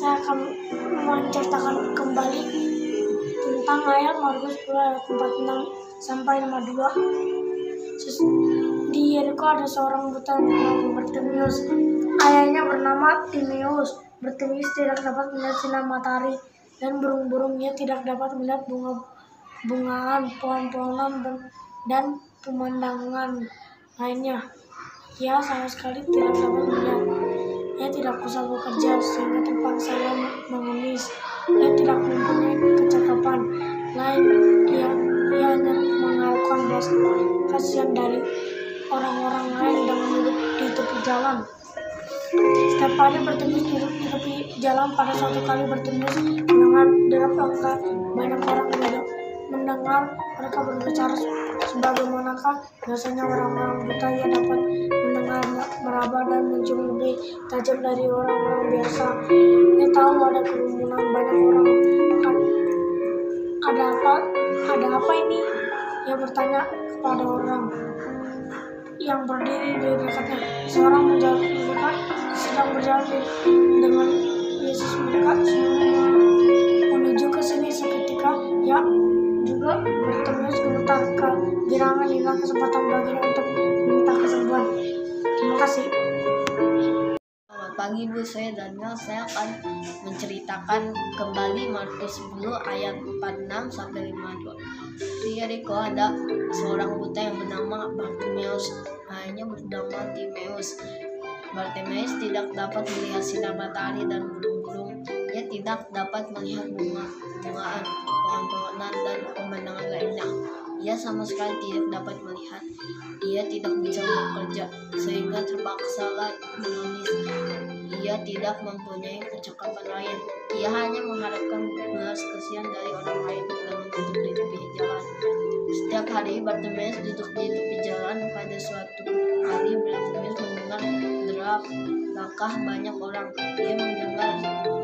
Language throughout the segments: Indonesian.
saya akan menceritakan kembali tentang ayat Markus 10 ayat 46 sampai 52. Di Yeriko ada seorang buta bernama Bartimeus. Ayahnya bernama Timeus. Bartimeus tidak dapat melihat sinar matahari dan burung-burung. Ia tidak dapat melihat bunga-bungaan, pohon-pohonan dan pemandangan lainnya. Ia sama sekali tidak dapat melihat. Ia tidak bisa bekerja sehingga terpaksa mengemis. Ia tidak mempunyai kecakapan lain. Ia hanya mengharapkan belas kasihan dari orang-orang lain dengan duduk di tepi jalan. Setiap hari Bartimeus duduk di tepi jalan. Pada suatu kali Bartimeus mendengar derap langkah banyak orang mendengar mereka berbicara sebagaimanakah biasanya orang-orang buta. Ia dapat mendengar, meraba dan mencium lebih tajam dari orang-orang biasa. Ia tahu ada kerumunan banyak orang. Ada apa ini? Ia bertanya kepada orang yang berdiri di dekatnya. Seorang menjawab, mereka sedang berjalan dengan Yesus. Mereka semua menuju ke sini. Seketika ya juga Bartimeus gemetar. Kegirangan inilah kesempatan baginya untuk meminta kesembuhan. Terima kasih. Selamat pagi Bu, saya Daniel. Saya akan menceritakan kembali Markus 10 ayat 46 sampai 52. Di Yeriko ada seorang buta yang bernama Bartimeus. Ayahnya bernama Timeus. Bartimeus tidak dapat melihat sinar matahari dan burung-burung. Ia tidak dapat melihat bunga-bungaan, pohon-pohonan dan pemandangan lainnya. Ia sama sekali tidak dapat melihat. Ia tidak bisa bekerja sehingga terpaksa mengemis. Ia tidak mempunyai kecakapan lain. Ia hanya mengharapkan belas kasihan dari orang lain dengan duduk di tepi jalan. Setiap hari Bartimeus duduk di tepi jalan. Pada suatu hari Bartimeus mendengar derap langkah banyak orang. Ia mendengar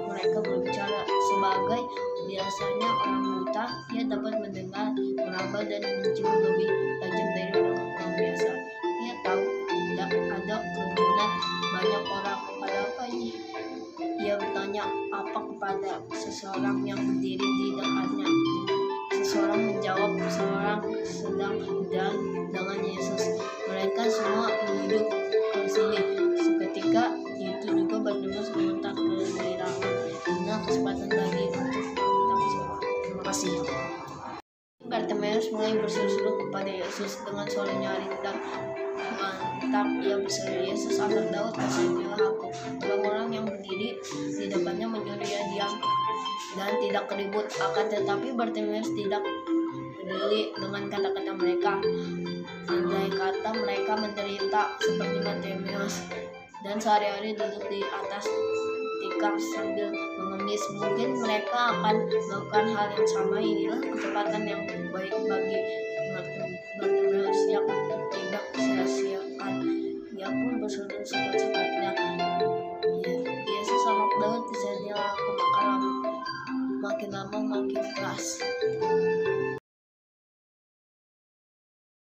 mereka berbicara. Sebagai biasanya orang buta, ia dapat mendengar, meraba dan mencium lebih tajam dari orang biasa. Ia tahu ada kerumunan banyak orang. Pada apa ini? Ia bertanya apa kepada seseorang yang berdiri di dekatnya. Seseorang menjawab, seseorang sedang jalan dengan Yesus. Mereka semua menuju ke sini. Seketika itu juga Bartimeus gemetar kegirangan. Inilah kesempatan bagi untuk meminta kesembuhan. Terima kasih. Bartimeus mulai berseru-seru kepada Yesus dengan suara nyaring dan mantap. Ia berseru, Yesus anak Daud, kasihanilah aku. Orang-orang yang berdiri di depannya menyuruh ia diam dan tidak keribut. Akan tetapi Bartimeus tidak peduli dengan kata-kata mereka. Andai kata mereka menderita seperti Bartimeus dan sehari-hari duduk di atas tikar sambil mengemis, mungkin mereka akan melakukan hal yang sama. Inilah kesempatan yang baik bagi Bartimeus yang tidak sia-siakan. Ia pun berseru sekuat-sekuatnya, Yesus anak Daud, kasihanilah aku. Maka makin lama